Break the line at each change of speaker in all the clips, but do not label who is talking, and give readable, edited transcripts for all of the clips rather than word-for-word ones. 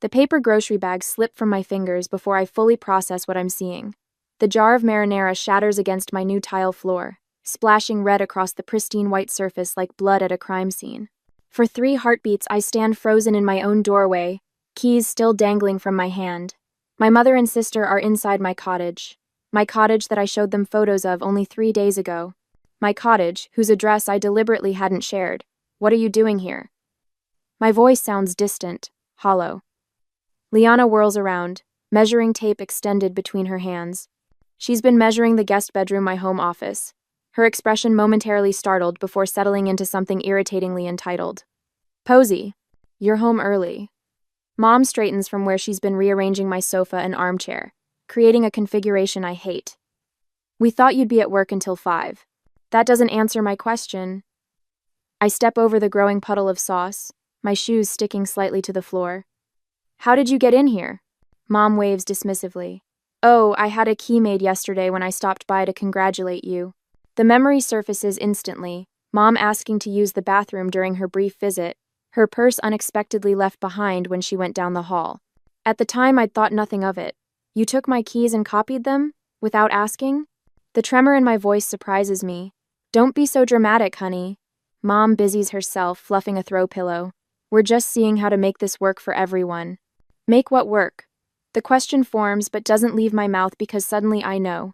The paper grocery bags slip from my fingers before I fully process what I'm seeing. The jar of marinara shatters against my new tile floor, splashing red across the pristine white surface like blood at a crime scene. For 3 heartbeats, I stand frozen in my own doorway, keys still dangling from my hand. My mother and sister are inside my cottage that I showed them photos of only 3 days ago. My cottage, whose address I deliberately hadn't shared. What are you doing here? My voice sounds distant, hollow. Liana whirls around, measuring tape extended between her hands. She's been measuring the guest bedroom, my home office. Her expression momentarily startled before settling into something irritatingly entitled. Posey, you're home early. Mom straightens from where she's been rearranging my sofa and armchair, creating a configuration I hate. We thought you'd be at work until 5. That doesn't answer my question. I step over the growing puddle of sauce, my shoes sticking slightly to the floor. How did you get in here? Mom waves dismissively. Oh, I had a key made yesterday when I stopped by to congratulate you. The memory surfaces instantly, Mom asking to use the bathroom during her brief visit, her purse unexpectedly left behind when she went down the hall. At the time, I'd thought nothing of it. You took my keys and copied them? Without asking? The tremor in my voice surprises me. Don't be so dramatic, honey. Mom busies herself, fluffing a throw pillow. We're just seeing how to make this work for everyone. Make what work? The question forms but doesn't leave my mouth because suddenly I know.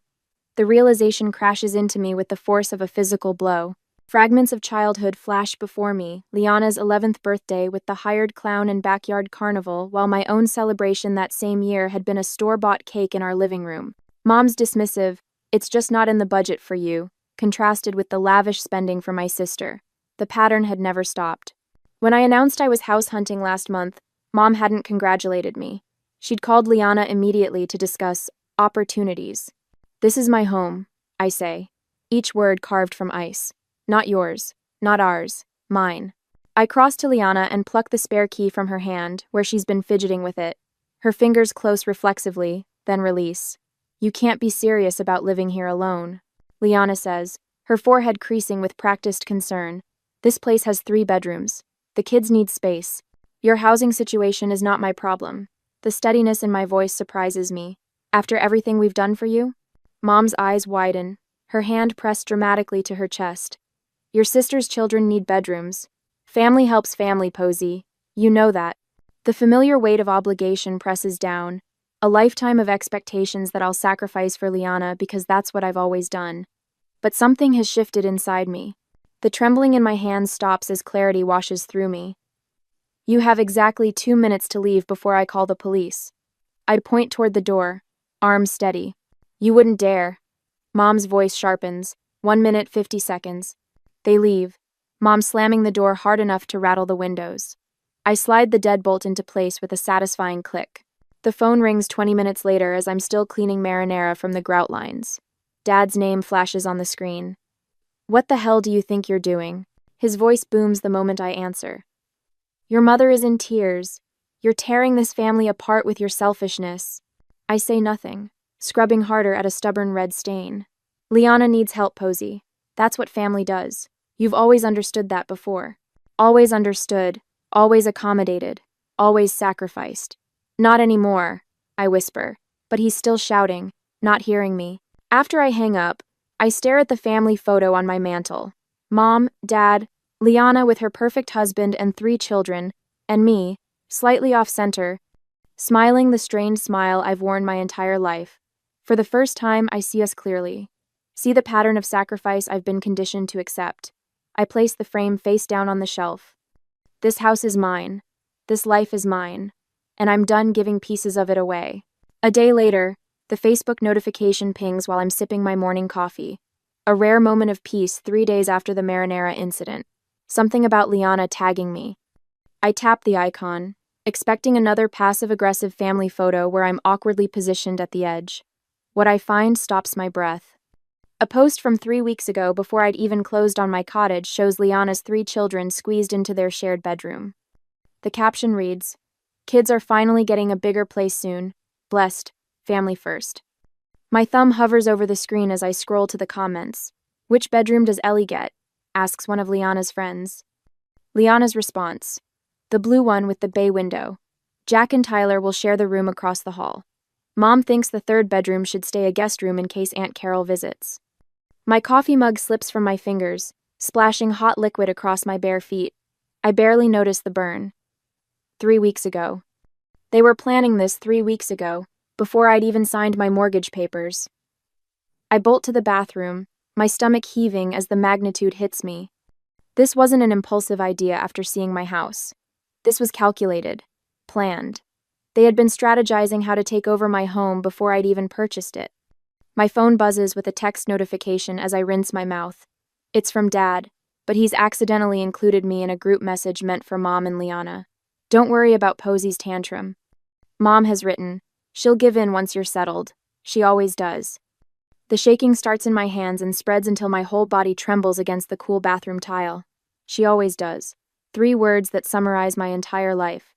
The realization crashes into me with the force of a physical blow. Fragments of childhood flash before me, Liana's 11th birthday with the hired clown and backyard carnival, while my own celebration that same year had been a store-bought cake in our living room. Mom's dismissive, it's just not in the budget for you, contrasted with the lavish spending for my sister. The pattern had never stopped. When I announced I was house hunting last month, Mom hadn't congratulated me. She'd called Liana immediately to discuss opportunities. This is my home, I say, each word carved from ice. Not yours, not ours, mine. I cross to Liana and pluck the spare key from her hand, where she's been fidgeting with it. Her fingers close reflexively, then release. You can't be serious about living here alone, Liana says, her forehead creasing with practiced concern. This place has 3 bedrooms. The kids need space. Your housing situation is not my problem. The steadiness in my voice surprises me. After everything we've done for you? Mom's eyes widen, her hand pressed dramatically to her chest. Your sister's children need bedrooms. Family helps family, Posey. You know that. The familiar weight of obligation presses down, a lifetime of expectations that I'll sacrifice for Liana because that's what I've always done. But something has shifted inside me. The trembling in my hands stops as clarity washes through me. You have exactly 2 minutes to leave before I call the police. I'd point toward the door, arms steady. You wouldn't dare. Mom's voice sharpens. 1 minute, 50 seconds. They leave, Mom slamming the door hard enough to rattle the windows. I slide the deadbolt into place with a satisfying click. The phone rings 20 minutes later as I'm still cleaning marinara from the grout lines. Dad's name flashes on the screen. What the hell do you think you're doing? His voice booms the moment I answer. Your mother is in tears. You're tearing this family apart with your selfishness. I say nothing, scrubbing harder at a stubborn red stain. Liana needs help, Posey. That's what family does. You've always understood that before. Always understood, always accommodated, always sacrificed. Not anymore, I whisper, but he's still shouting, not hearing me. After I hang up, I stare at the family photo on my mantle. Mom, Dad, Liana with her perfect husband and 3 children, and me, slightly off-center, smiling the strained smile I've worn my entire life. For the first time, I see us clearly. See the pattern of sacrifice I've been conditioned to accept. I place the frame face down on the shelf. This house is mine. This life is mine. And I'm done giving pieces of it away. A day later, the Facebook notification pings while I'm sipping my morning coffee. A rare moment of peace 3 days after the marinara incident. Something about Liana tagging me. I tap the icon, expecting another passive-aggressive family photo where I'm awkwardly positioned at the edge. What I find stops my breath. A post from 3 weeks ago before I'd even closed on my cottage shows Liana's 3 children squeezed into their shared bedroom. The caption reads, "Kids are finally getting a bigger place soon. Blessed. Family first." My thumb hovers over the screen as I scroll to the comments. "Which bedroom does Ellie get?" asks one of Liana's friends. Liana's response, "The blue one with the bay window. Jack and Tyler will share the room across the hall. Mom thinks the third bedroom should stay a guest room in case Aunt Carol visits. My coffee mug slips from my fingers, splashing hot liquid across my bare feet. I barely notice the burn. 3 weeks ago. They were planning this 3 weeks ago, before I'd even signed my mortgage papers. I bolt to the bathroom, my stomach heaving as the magnitude hits me. This wasn't an impulsive idea after seeing my house. This was calculated, planned. They had been strategizing how to take over my home before I'd even purchased it. My phone buzzes with a text notification as I rinse my mouth. It's from Dad, but he's accidentally included me in a group message meant for Mom and Liana. Don't worry about Posey's tantrum. Mom has written, she'll give in once you're settled. She always does. The shaking starts in my hands and spreads until my whole body trembles against the cool bathroom tile. She always does. 3 words that summarize my entire life.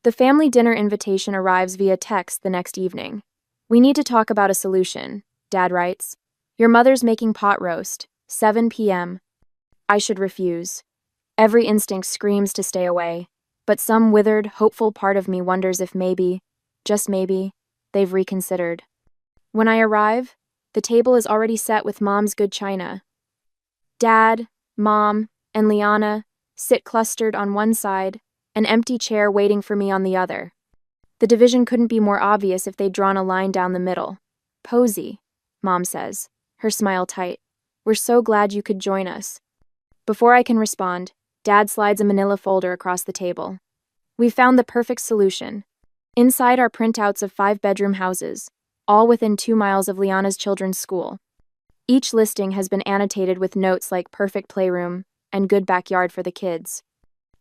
The family dinner invitation arrives via text the next evening. We need to talk about a solution, Dad writes. Your mother's making pot roast, 7 p.m. I should refuse. Every instinct screams to stay away, but some withered, hopeful part of me wonders if maybe, just maybe, they've reconsidered. When I arrive, the table is already set with Mom's good china. Dad, Mom, and Liana sit clustered on one side, an empty chair waiting for me on the other. The division couldn't be more obvious if they'd drawn a line down the middle. Posey, Mom says, her smile tight. We're so glad you could join us. Before I can respond, Dad slides a manila folder across the table. We've found the perfect solution. Inside are printouts of 5-bedroom houses, all within 2 miles of Liana's children's school. Each listing has been annotated with notes like perfect playroom and good backyard for the kids.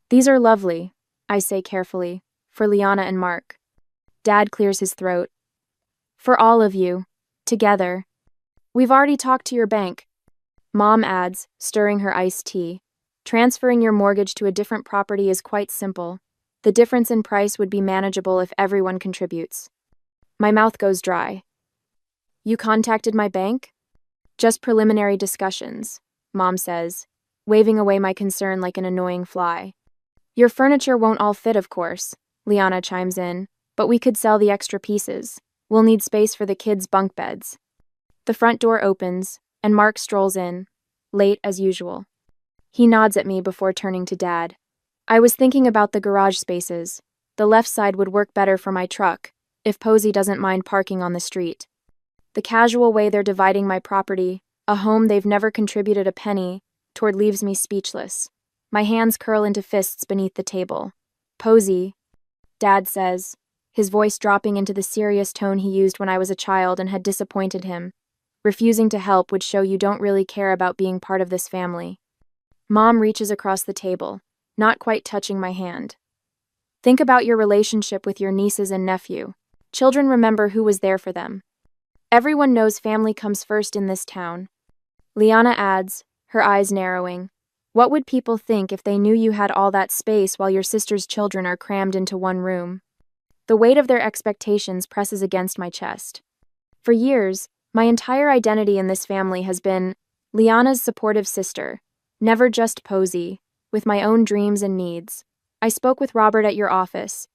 These are lovely, I say carefully, for Liana and Mark. Dad clears his throat. For all of you, together. We've already talked to your bank. Mom adds, stirring her iced tea. Transferring your mortgage to a different property is quite simple. The difference in price would be manageable if everyone contributes. My mouth goes dry. You contacted my bank? Just preliminary discussions, Mom says, waving away my concern like an annoying fly. Your furniture won't all fit, of course, Liana chimes in, but we could sell the extra pieces. We'll need space for the kids' bunk beds. The front door opens, and Mark strolls in, late as usual. He nods at me before turning to Dad. I was thinking about the garage spaces. The left side would work better for my truck, if Posey doesn't mind parking on the street. The casual way they're dividing my property, a home they've never contributed a penny toward, leaves me speechless. My hands curl into fists beneath the table. Posey, Dad says, his voice dropping into the serious tone he used when I was a child and had disappointed him. Refusing to help would show you don't really care about being part of this family. Mom reaches across the table, not quite touching my hand. Think about your relationship with your nieces and nephew. Children remember who was there for them. Everyone knows family comes first in this town. Liana adds, her eyes narrowing. What would people think if they knew you had all that space while your sister's children are crammed into one room? The weight of their expectations presses against my chest. For years, my entire identity in this family has been Liana's supportive sister, never just Posey, with my own dreams and needs. I spoke with Robert at your office.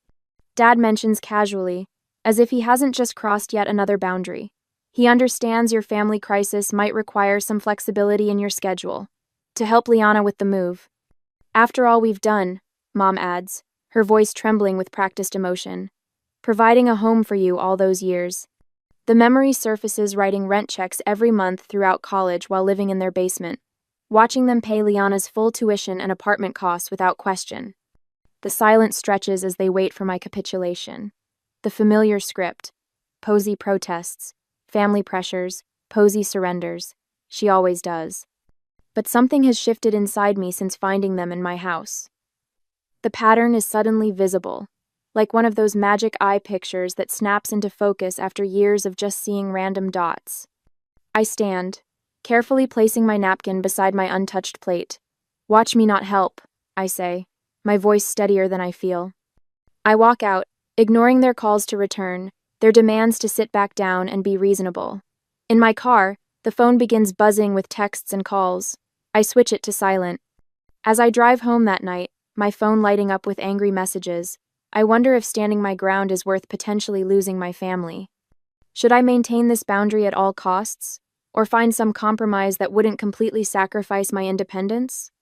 Dad mentions casually, as if he hasn't just crossed yet another boundary. He understands your family crisis might require some flexibility in your schedule, to help Liana with the move. After all we've done, Mom adds, her voice trembling with practiced emotion. Providing a home for you all those years. The memory surfaces writing rent checks every month throughout college while living in their basement. Watching them pay Liana's full tuition and apartment costs without question. The silence stretches as they wait for my capitulation. The familiar script. Posey protests. Family pressures. Posey surrenders. She always does. But something has shifted inside me since finding them in my house. The pattern is suddenly visible, like one of those magic eye pictures that snaps into focus after years of just seeing random dots. I stand, carefully placing my napkin beside my untouched plate. Watch me not help, I say, my voice steadier than I feel. I walk out, ignoring their calls to return, their demands to sit back down and be reasonable. In my car, the phone begins buzzing with texts and calls. I switch it to silent. As I drive home that night, my phone lighting up with angry messages, I wonder if standing my ground is worth potentially losing my family. Should I maintain this boundary at all costs? Or find some compromise that wouldn't completely sacrifice my independence?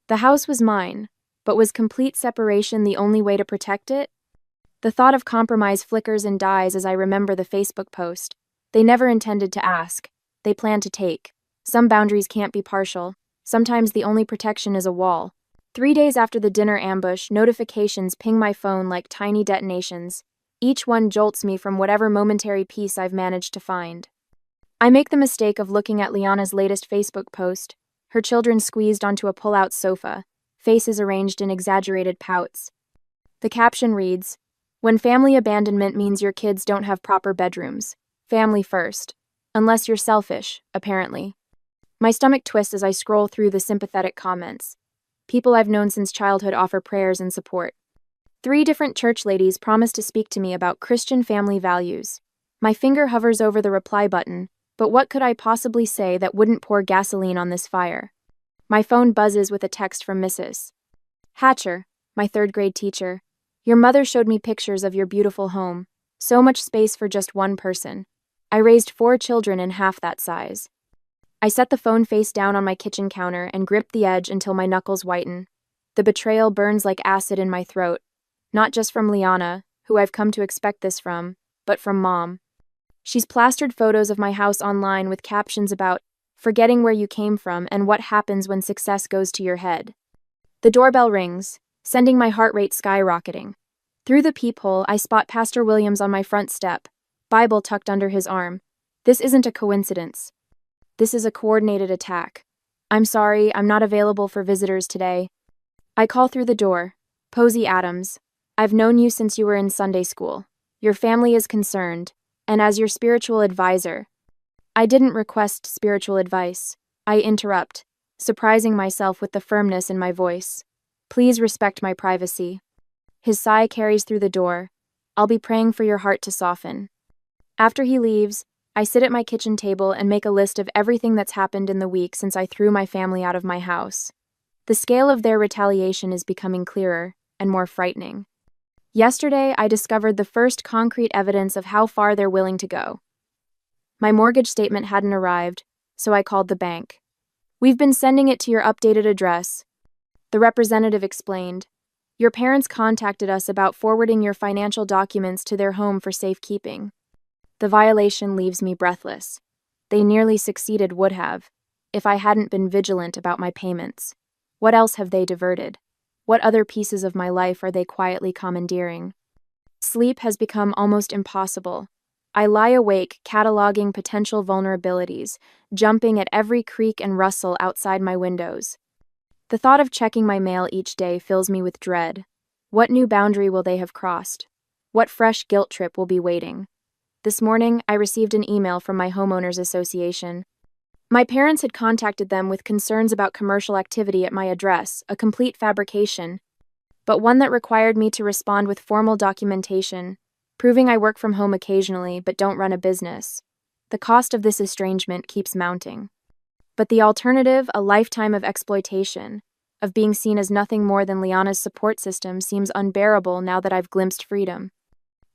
The house was mine, but was complete separation the only way to protect it? The thought of compromise flickers and dies as I remember the Facebook post. They never intended to ask. They planned to take. Some boundaries can't be partial. Sometimes the only protection is a wall. 3 days after the dinner ambush, notifications ping my phone like tiny detonations. Each one jolts me from whatever momentary peace I've managed to find. I make the mistake of looking at Liana's latest Facebook post, her children squeezed onto a pull-out sofa, faces arranged in exaggerated pouts. The caption reads, "When family abandonment means your kids don't have proper bedrooms. Family first. Unless you're selfish, apparently." My stomach twists as I scroll through the sympathetic comments. People I've known since childhood offer prayers and support. 3 different church ladies promise to speak to me about Christian family values. My finger hovers over the reply button, but what could I possibly say that wouldn't pour gasoline on this fire? My phone buzzes with a text from Mrs. Hatcher, my 3rd-grade teacher. "Your mother showed me pictures of your beautiful home. So much space for just one person. I raised 4 children in half that size." I set the phone face down on my kitchen counter and grip the edge until my knuckles whiten. The betrayal burns like acid in my throat, not just from Liana, who I've come to expect this from, but from Mom. She's plastered photos of my house online with captions about forgetting where you came from and what happens when success goes to your head. The doorbell rings, sending my heart rate skyrocketing. Through the peephole, I spot Pastor Williams on my front step, Bible tucked under his arm. This isn't a coincidence. This is a coordinated attack. "I'm sorry, I'm not available for visitors today." I call through the door. "Posey Adams, I've known you since you were in Sunday school. Your family is concerned, and as your spiritual advisor." I didn't request spiritual advice. I interrupt, surprising myself with the firmness in my voice. "Please respect my privacy." His sigh carries through the door. "I'll be praying for your heart to soften." After he leaves, I sit at my kitchen table and make a list of everything that's happened in the week since I threw my family out of my house. The scale of their retaliation is becoming clearer and more frightening. Yesterday, I discovered the first concrete evidence of how far they're willing to go. My mortgage statement hadn't arrived, so I called the bank. "We've been sending it to your updated address," the representative explained. "Your parents contacted us about forwarding your financial documents to their home for safekeeping." The violation leaves me breathless. They nearly succeeded, would have, if I hadn't been vigilant about my payments. What else have they diverted? What other pieces of my life are they quietly commandeering? Sleep has become almost impossible. I lie awake, cataloging potential vulnerabilities, jumping at every creak and rustle outside my windows. The thought of checking my mail each day fills me with dread. What new boundary will they have crossed? What fresh guilt trip will be waiting? This morning, I received an email from my homeowners association. My parents had contacted them with concerns about commercial activity at my address, a complete fabrication, but one that required me to respond with formal documentation, proving I work from home occasionally but don't run a business. The cost of this estrangement keeps mounting. But the alternative, a lifetime of exploitation, of being seen as nothing more than Liana's support system, seems unbearable now that I've glimpsed freedom.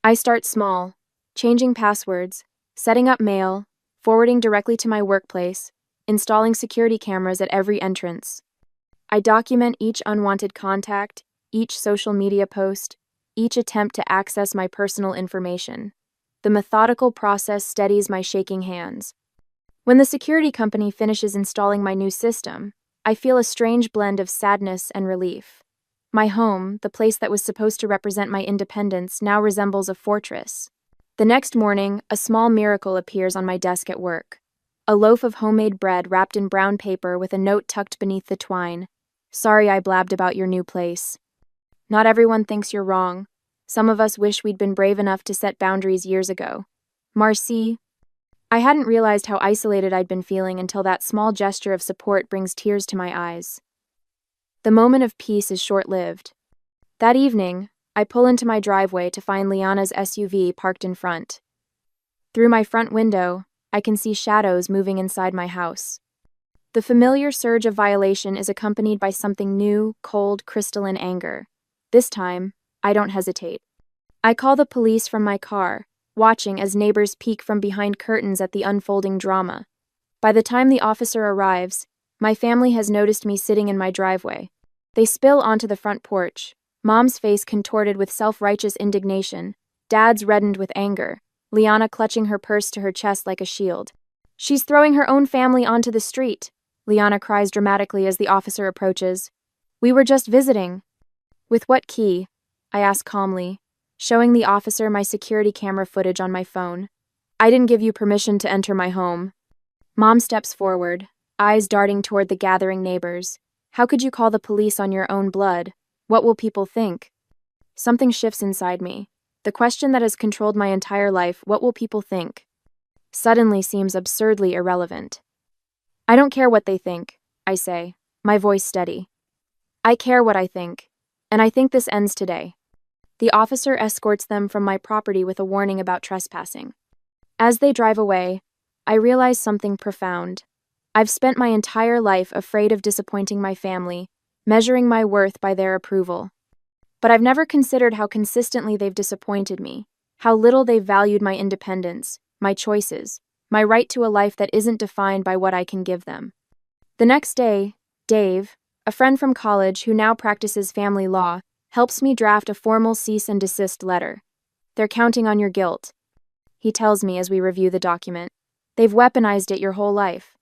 I start small, changing passwords, setting up mail, forwarding directly to my workplace, installing security cameras at every entrance. I document each unwanted contact, each social media post, each attempt to access my personal information. The methodical process steadies my shaking hands. When the security company finishes installing my new system, I feel a strange blend of sadness and relief. My home, the place that was supposed to represent my independence, now resembles a fortress. The next morning, a small miracle appears on my desk at work. A loaf of homemade bread wrapped in brown paper with a note tucked beneath the twine. "Sorry I blabbed about your new place. Not everyone thinks you're wrong. Some of us wish we'd been brave enough to set boundaries years ago. Marcy." I hadn't realized how isolated I'd been feeling until that small gesture of support brings tears to my eyes. The moment of peace is short-lived. That evening, I pull into my driveway to find Liana's SUV parked in front. Through my front window, I can see shadows moving inside my house. The familiar surge of violation is accompanied by something new, cold, crystalline anger. This time, I don't hesitate. I call the police from my car, watching as neighbors peek from behind curtains at the unfolding drama. By the time the officer arrives, my family has noticed me sitting in my driveway. They spill onto the front porch, Mom's face contorted with self-righteous indignation, Dad's reddened with anger, Liana clutching her purse to her chest like a shield. "She's throwing her own family onto the street," Liana cries dramatically as the officer approaches. "We were just visiting." "With what key?" I ask calmly, showing the officer my security camera footage on my phone. "I didn't give you permission to enter my home." Mom steps forward, eyes darting toward the gathering neighbors. "How could you call the police on your own blood? What will people think?" Something shifts inside me. The question that has controlled my entire life, what will people think, suddenly seems absurdly irrelevant. "I don't care what they think," I say, my voice steady. "I care what I think, and I think this ends today." The officer escorts them from my property with a warning about trespassing. As they drive away, I realize something profound. I've spent my entire life afraid of disappointing my family, measuring my worth by their approval. But I've never considered how consistently they've disappointed me, how little they've valued my independence, my choices, my right to a life that isn't defined by what I can give them. The next day, Dave, a friend from college who now practices family law, helps me draft a formal cease and desist letter. "They're counting on your guilt," he tells me as we review the document. "They've weaponized it your whole life."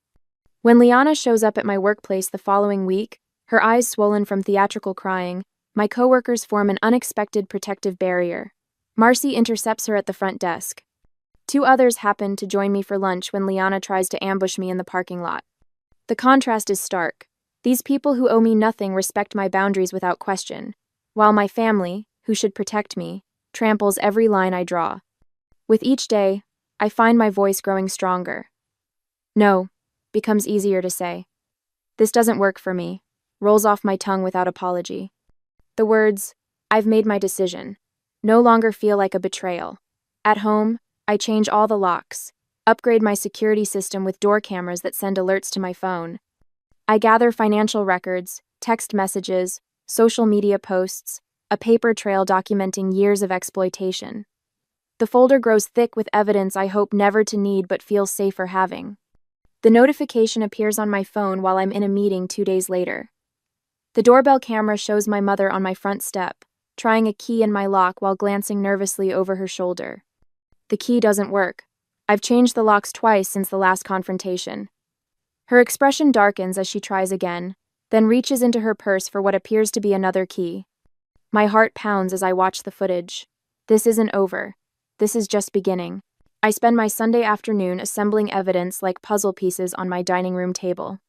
When Liana shows up at my workplace the following week, her eyes swollen from theatrical crying, my coworkers form an unexpected protective barrier. Marcy intercepts her at the front desk. Two others happen to join me for lunch when Liana tries to ambush me in the parking lot. The contrast is stark. These people who owe me nothing respect my boundaries without question, while my family, who should protect me, tramples every line I draw. With each day, I find my voice growing stronger. "No" becomes easier to say. "This doesn't work for me" rolls off my tongue without apology. The words, "I've made my decision," no longer feel like a betrayal. At home, I change all the locks, upgrade my security system with door cameras that send alerts to my phone. I gather financial records, text messages, social media posts, a paper trail documenting years of exploitation. The folder grows thick with evidence I hope never to need but feel safer having. The notification appears on my phone while I'm in a meeting 2 days later. The doorbell camera shows my mother on my front step, trying a key in my lock while glancing nervously over her shoulder. The key doesn't work. I've changed the locks twice since the last confrontation. Her expression darkens as she tries again, then reaches into her purse for what appears to be another key. My heart pounds as I watch the footage. This isn't over. This is just beginning. I spend my Sunday afternoon assembling evidence like puzzle pieces on my dining room table.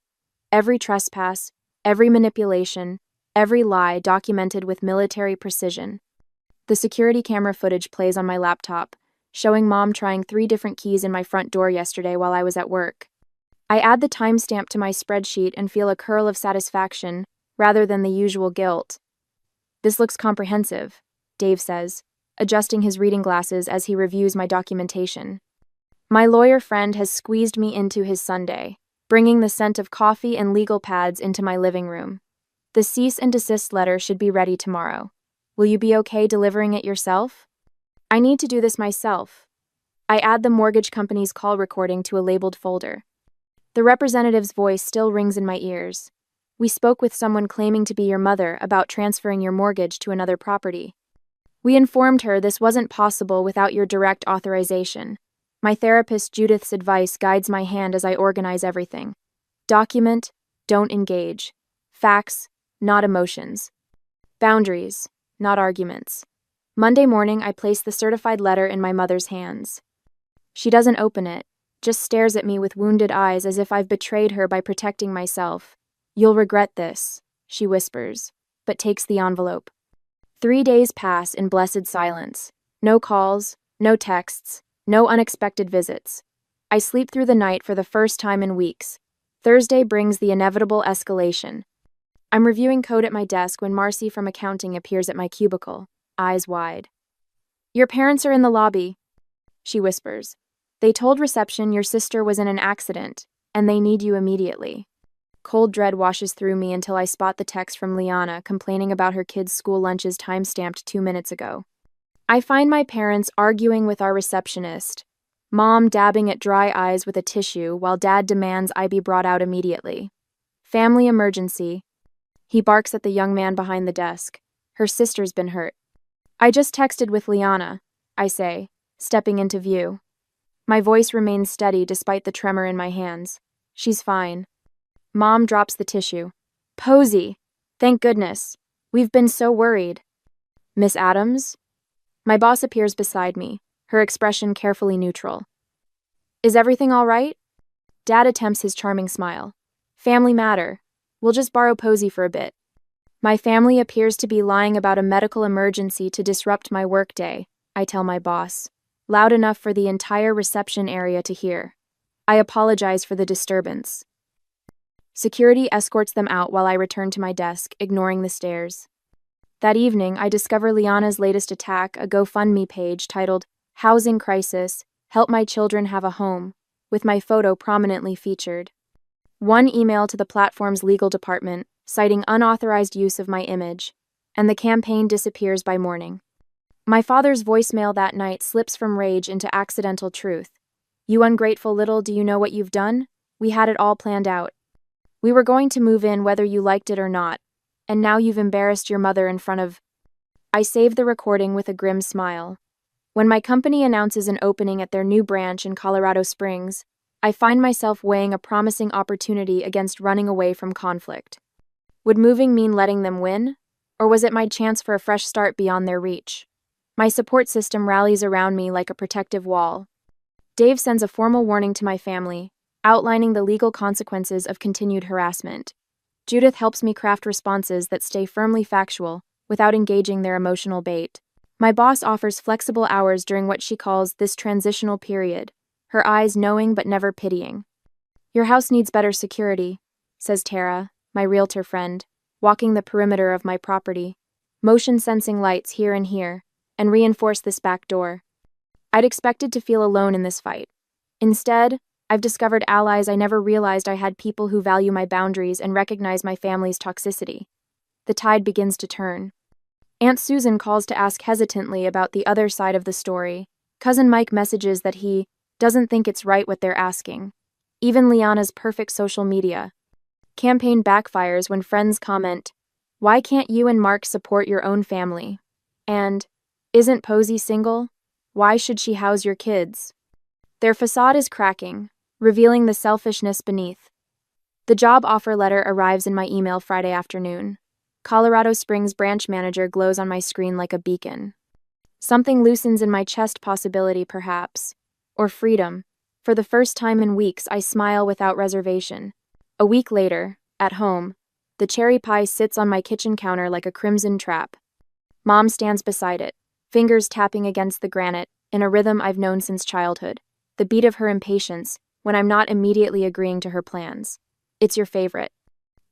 Every trespass, every manipulation, every lie documented with military precision. The security camera footage plays on my laptop, showing Mom trying 3 different keys in my front door yesterday while I was at work. I add the timestamp to my spreadsheet and feel a curl of satisfaction, rather than the usual guilt. "This looks comprehensive," Dave says, adjusting his reading glasses as he reviews my documentation. My lawyer friend has squeezed me into his Sunday, bringing the scent of coffee and legal pads into my living room. "The cease and desist letter should be ready tomorrow. Will you be okay delivering it yourself?" I need to do this myself. I add the mortgage company's call recording to a labeled folder. The representative's voice still rings in my ears. "We spoke with someone claiming to be your mother about transferring your mortgage to another property. We informed her this wasn't possible without your direct authorization. My therapist Judith's advice guides my hand as I organize everything. Document, don't engage. Facts, not emotions. Boundaries, not arguments." Monday morning, I place the certified letter in my mother's hands. She doesn't open it, just stares at me with wounded eyes as if I've betrayed her by protecting myself. "You'll regret this," she whispers, but takes the envelope. 3 days pass in blessed silence. No calls, no texts, no unexpected visits. I sleep through the night for the first time in weeks. Thursday brings the inevitable escalation. I'm reviewing code at my desk when Marcy from accounting appears at my cubicle, eyes wide. "Your parents are in the lobby," she whispers. "They told reception your sister was in an accident, and they need you immediately." Cold dread washes through me until I spot the text from Liana complaining about her kids' school lunches time-stamped 2 minutes ago. I find my parents arguing with our receptionist, Mom dabbing at dry eyes with a tissue while Dad demands I be brought out immediately. Family emergency. He barks at the young man behind the desk. Her sister's been hurt. I just texted with Liana, I say, stepping into view. My voice remains steady despite the tremor in my hands. She's fine. Mom drops the tissue. Posey! Thank goodness. We've been so worried. Miss Adams? My boss appears beside me, her expression carefully neutral. Is everything all right? Dad attempts his charming smile. Family matter. We'll just borrow Posey for a bit. My family appears to be lying about a medical emergency to disrupt my workday, I tell my boss, loud enough for the entire reception area to hear. I apologize for the disturbance. Security escorts them out while I return to my desk, ignoring the stares. That evening, I discover Liana's latest attack, a GoFundMe page titled, Housing Crisis, Help My Children Have a Home, with my photo prominently featured. One email to the platform's legal department, citing unauthorized use of my image, and the campaign disappears by morning. My father's voicemail that night slips from rage into accidental truth. You ungrateful little, do you know what you've done? We had it all planned out. We were going to move in whether you liked it or not, and now you've embarrassed your mother in front of... I save the recording with a grim smile. When my company announces an opening at their new branch in Colorado Springs, I find myself weighing a promising opportunity against running away from conflict. Would moving mean letting them win? Or was it my chance for a fresh start beyond their reach? My support system rallies around me like a protective wall. Dave sends a formal warning to my family, outlining the legal consequences of continued harassment. Judith helps me craft responses that stay firmly factual, without engaging their emotional bait. My boss offers flexible hours during what she calls this transitional period, her eyes knowing but never pitying. Your house needs better security, says Tara, my realtor friend, walking the perimeter of my property. Motion-sensing lights here and here, and reinforce this back door. I'd expected to feel alone in this fight. Instead, I've discovered allies I never realized I had, people who value my boundaries and recognize my family's toxicity. The tide begins to turn. Aunt Susan calls to ask hesitantly about the other side of the story. Cousin Mike messages that he doesn't think it's right what they're asking. Even Liana's perfect social media campaign backfires when friends comment, "Why can't you and Mark support your own family?" And, "Isn't Posey single? Why should she house your kids?" Their facade is cracking, revealing the selfishness beneath. The job offer letter arrives in my email Friday afternoon. Colorado Springs branch manager glows on my screen like a beacon. Something loosens in my chest, possibility perhaps. Or freedom. For the first time in weeks, I smile without reservation. A week later, at home, the cherry pie sits on my kitchen counter like a crimson trap. Mom stands beside it, fingers tapping against the granite, in a rhythm I've known since childhood. The beat of her impatience, when I'm not immediately agreeing to her plans. It's your favorite,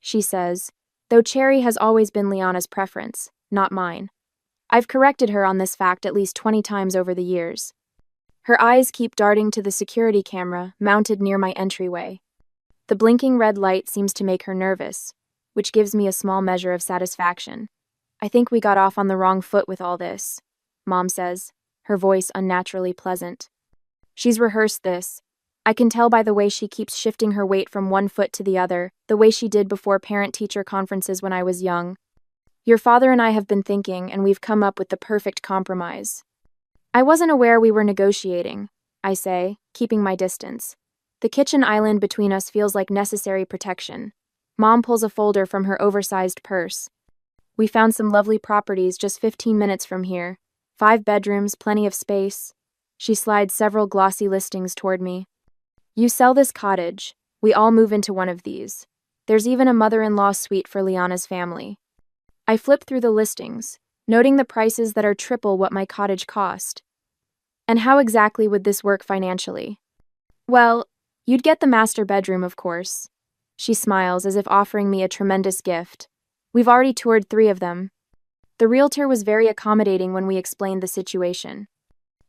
she says, though cherry has always been Liana's preference, not mine. I've corrected her on this fact at least 20 times over the years. Her eyes keep darting to the security camera mounted near my entryway. The blinking red light seems to make her nervous, which gives me a small measure of satisfaction. I think we got off on the wrong foot with all this, Mom says, her voice unnaturally pleasant. She's rehearsed this. I can tell by the way she keeps shifting her weight from one foot to the other, the way she did before parent-teacher conferences when I was young. Your father and I have been thinking, and we've come up with the perfect compromise. I wasn't aware we were negotiating, I say, keeping my distance. The kitchen island between us feels like necessary protection. Mom pulls a folder from her oversized purse. We found some lovely properties just 15 minutes from here. 5 bedrooms, plenty of space. She slides several glossy listings toward me. You sell this cottage, we all move into one of these. There's even a mother-in-law suite for Liana's family. I flip through the listings, noting the prices that are triple what my cottage cost. And how exactly would this work financially? Well, you'd get the master bedroom, of course. She smiles as if offering me a tremendous gift. We've already toured 3 of them. The realtor was very accommodating when we explained the situation.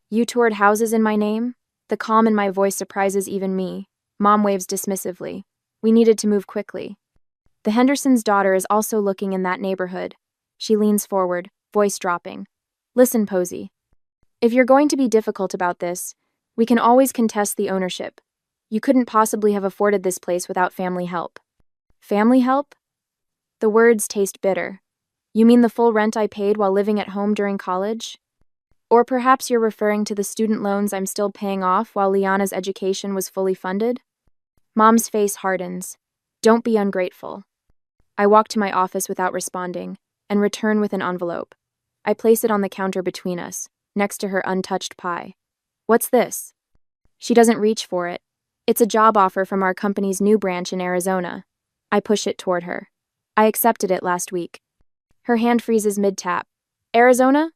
You toured houses in my name? The calm in my voice surprises even me. Mom waves dismissively. We needed to move quickly. The Henderson's daughter is also looking in that neighborhood. She leans forward, voice dropping. Listen, Posey. If you're going to be difficult about this, we can always contest the ownership. You couldn't possibly have afforded this place without family help. Family help? The words taste bitter. You mean the full rent I paid while living at home during college? Or perhaps you're referring to the student loans I'm still paying off while Liana's education was fully funded? Mom's face hardens. Don't be ungrateful. I walk to my office without responding, and return with an envelope. I place it on the counter between us, next to her untouched pie. What's this? She doesn't reach for it. It's a job offer from our company's new branch in Arizona. I push it toward her. I accepted it last week. Her hand freezes mid-tap. Arizona?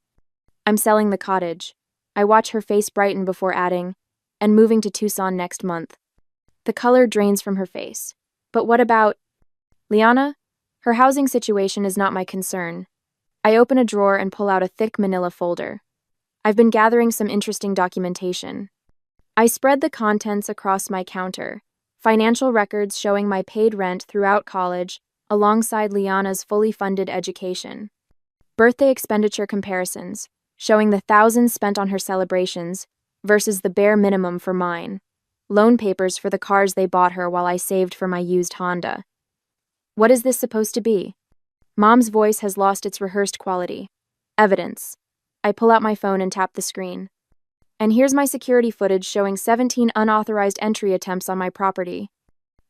I'm selling the cottage. I watch her face brighten before adding, and moving to Tucson next month. The color drains from her face. But what about Liana? Her housing situation is not my concern. I open a drawer and pull out a thick manila folder. I've been gathering some interesting documentation. I spread the contents across my counter, financial records showing my paid rent throughout college, alongside Liana's fully funded education. Birthday expenditure comparisons, showing the thousands spent on her celebrations versus the bare minimum for mine. Loan papers for the cars they bought her while I saved for my used Honda. What is this supposed to be? Mom's voice has lost its rehearsed quality. Evidence. I pull out my phone and tap the screen. And here's my security footage showing 17 unauthorized entry attempts on my property.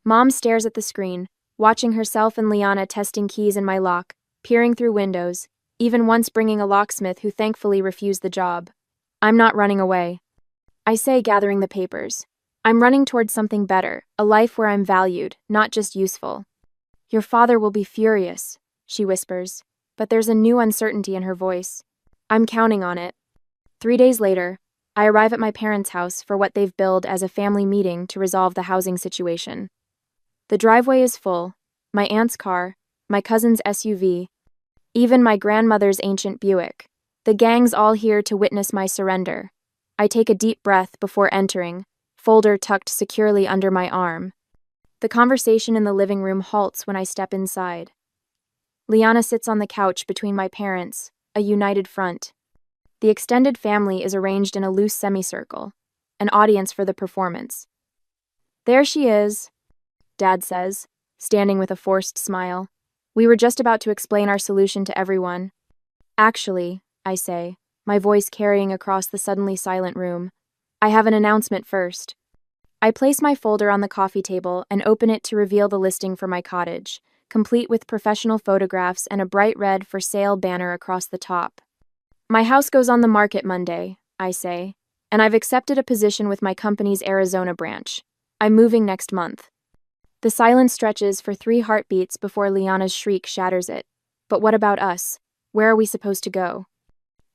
Mom stares at the screen, watching herself and Liana testing keys in my lock, peering through windows, even once bringing a locksmith who thankfully refused the job. I'm not running away. I say, gathering the papers. I'm running towards something better, a life where I'm valued, not just useful. Your father will be furious, she whispers, but there's a new uncertainty in her voice. I'm counting on it. 3 days later, I arrive at my parents' house for what they've billed as a family meeting to resolve the housing situation. The driveway is full, my aunt's car, my cousin's SUV, even my grandmother's ancient Buick. The gang's all here to witness my surrender. I take a deep breath before entering, folder tucked securely under my arm. The conversation in the living room halts when I step inside. Liana sits on the couch between my parents, a united front. The extended family is arranged in a loose semicircle, an audience for the performance. There she is, Dad says, standing with a forced smile. We were just about to explain our solution to everyone. Actually, I say, my voice carrying across the suddenly silent room, I have an announcement first. I place my folder on the coffee table and open it to reveal the listing for my cottage, complete with professional photographs and a bright red for sale banner across the top. My house goes on the market Monday, I say, and I've accepted a position with my company's Arizona branch. I'm moving next month. The silence stretches for 3 heartbeats before Liana's shriek shatters it. But what about us? Where are we supposed to go?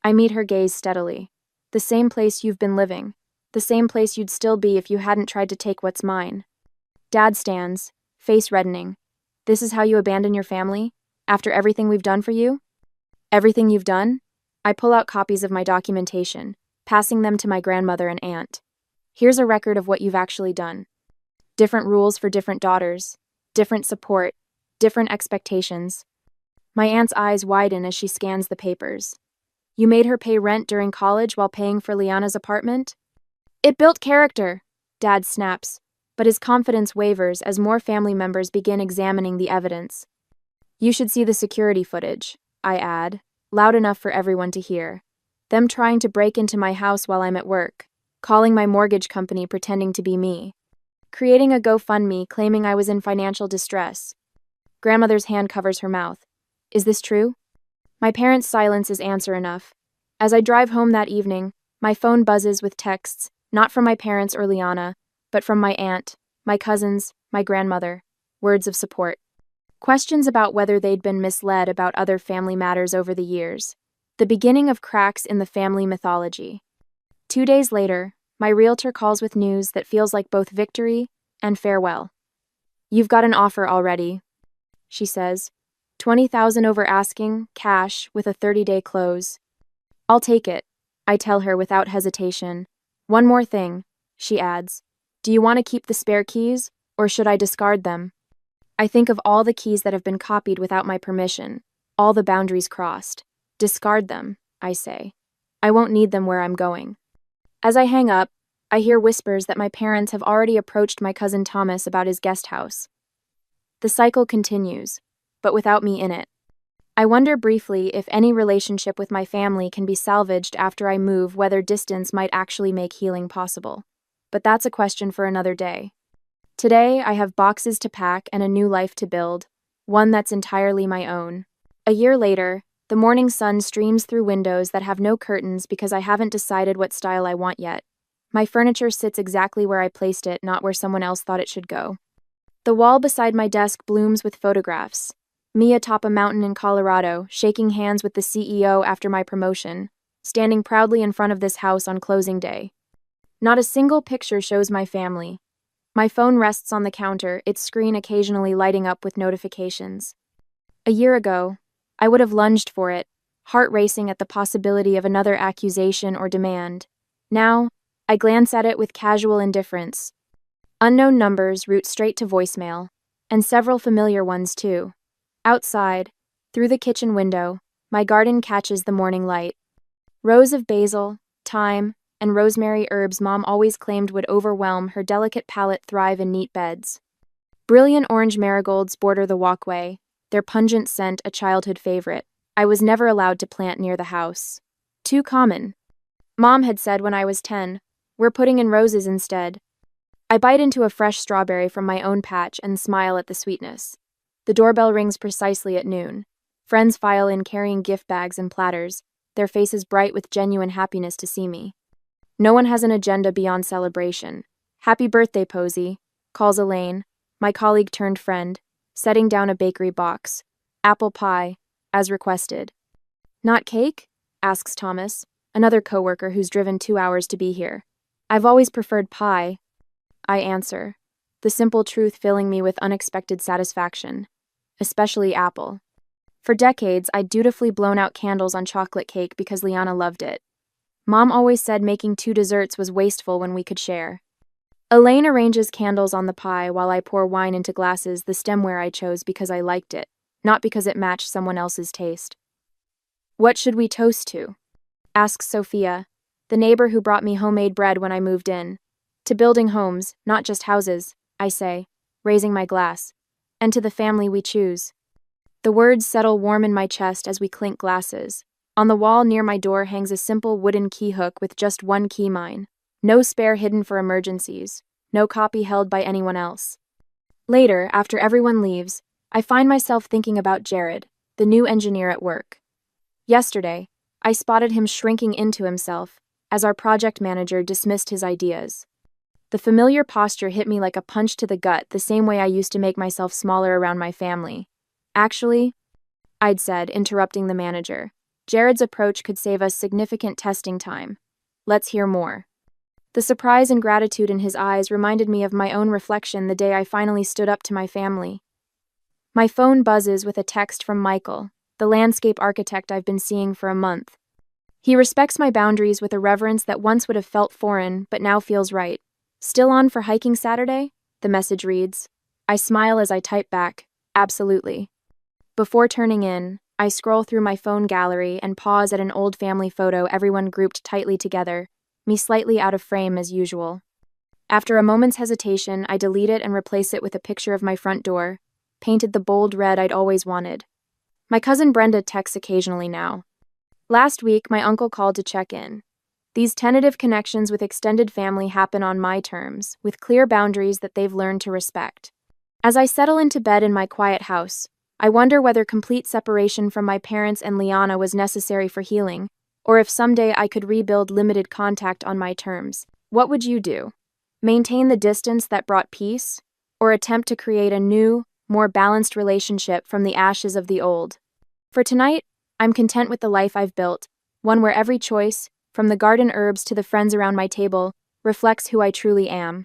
I meet her gaze steadily. The same place you've been living. The same place you'd still be if you hadn't tried to take what's mine. Dad stands, face reddening. This is how you abandon your family? After everything we've done for you? Everything you've done? I pull out copies of my documentation, passing them to my grandmother and aunt. Here's a record of what you've actually done. Different rules for different daughters, different support, different expectations. My aunt's eyes widen as she scans the papers. You made her pay rent during college while paying for Liana's apartment? It built character, Dad snaps, but his confidence wavers as more family members begin examining the evidence. You should see the security footage, I add, loud enough for everyone to hear. Them trying to break into my house while I'm at work, calling my mortgage company pretending to be me, creating a GoFundMe claiming I was in financial distress. Grandmother's hand covers her mouth. Is this true? My parents' silence is answer enough. As I drive home that evening, my phone buzzes with texts, not from my parents or Liana, but from my aunt, my cousins, my grandmother. Words of support. Questions about whether they'd been misled about other family matters over the years. The beginning of cracks in the family mythology. 2 days later, my realtor calls with news that feels like both victory and farewell. You've got an offer already, she says. $20,000 over asking, cash, with a 30-day close. I'll take it, I tell her without hesitation. One more thing, she adds. Do you want to keep the spare keys, or should I discard them? I think of all the keys that have been copied without my permission, all the boundaries crossed. Discard them, I say. I won't need them where I'm going. As I hang up, I hear whispers that my parents have already approached my cousin Thomas about his guest house. The cycle continues, but without me in it. I wonder briefly if any relationship with my family can be salvaged after I move, whether distance might actually make healing possible. But that's a question for another day. Today, I have boxes to pack and a new life to build, one that's entirely my own. A year later, the morning sun streams through windows that have no curtains because I haven't decided what style I want yet. My furniture sits exactly where I placed it, not where someone else thought it should go. The wall beside my desk blooms with photographs. Me atop a mountain in Colorado, shaking hands with the CEO after my promotion, standing proudly in front of this house on closing day. Not a single picture shows my family. My phone rests on the counter, its screen occasionally lighting up with notifications. A year ago, I would have lunged for it, heart racing at the possibility of another accusation or demand. Now, I glance at it with casual indifference. Unknown numbers route straight to voicemail, and several familiar ones too. Outside, through the kitchen window, my garden catches the morning light. Rows of basil, thyme, and rosemary herbs Mom always claimed would overwhelm her delicate palate thrive in neat beds. Brilliant orange marigolds border the walkway, their pungent scent a childhood favorite. I was never allowed to plant near the house. Too common. Mom had said when I was 10, "We're putting in roses instead." I bite into a fresh strawberry from my own patch and smile at the sweetness. The doorbell rings precisely at noon. Friends file in carrying gift bags and platters, their faces bright with genuine happiness to see me. No one has an agenda beyond celebration. "Happy birthday, Posey," calls Elaine, my colleague turned friend, setting down a bakery box. "Apple pie, as requested." "Not cake?" asks Thomas, another coworker who's driven 2 hours to be here. "I've always preferred pie," I answer, the simple truth filling me with unexpected satisfaction. Especially apple. For decades, I'd dutifully blown out candles on chocolate cake because Liana loved it. Mom always said making 2 desserts was wasteful when we could share. Elaine arranges candles on the pie while I pour wine into glasses, the stemware I chose because I liked it, not because it matched someone else's taste. "What should we toast to?" asks Sophia, the neighbor who brought me homemade bread when I moved in. "To building homes, not just houses," I say, raising my glass. "And to the family we choose." The words settle warm in my chest as we clink glasses. On the wall near my door hangs a simple wooden key hook with just one key mine. No spare hidden for emergencies. No copy held by anyone else. Later, after everyone leaves, I find myself thinking about Jared, the new engineer at work. Yesterday, I spotted him shrinking into himself as our project manager dismissed his ideas. The familiar posture hit me like a punch to the gut, the same way I used to make myself smaller around my family. "Actually," I'd said, interrupting the manager, "Jared's approach could save us significant testing time. Let's hear more." The surprise and gratitude in his eyes reminded me of my own reflection the day I finally stood up to my family. My phone buzzes with a text from Michael, the landscape architect I've been seeing for a month. He respects my boundaries with a reverence that once would have felt foreign, but now feels right. "Still on for hiking Saturday?" the message reads. I smile as I type back, "Absolutely." Before turning in, I scroll through my phone gallery and pause at an old family photo, everyone grouped tightly together, me slightly out of frame as usual. After a moment's hesitation, I delete it and replace it with a picture of my front door, painted the bold red I'd always wanted. My cousin Brenda texts occasionally now. Last week, my uncle called to check in. These tentative connections with extended family happen on my terms, with clear boundaries that they've learned to respect. As I settle into bed in my quiet house, I wonder whether complete separation from my parents and Liana was necessary for healing, or if someday I could rebuild limited contact on my terms. What would you do? Maintain the distance that brought peace, or attempt to create a new, more balanced relationship from the ashes of the old? For tonight, I'm content with the life I've built, one where every choice, from the garden herbs to the friends around my table, reflects who I truly am.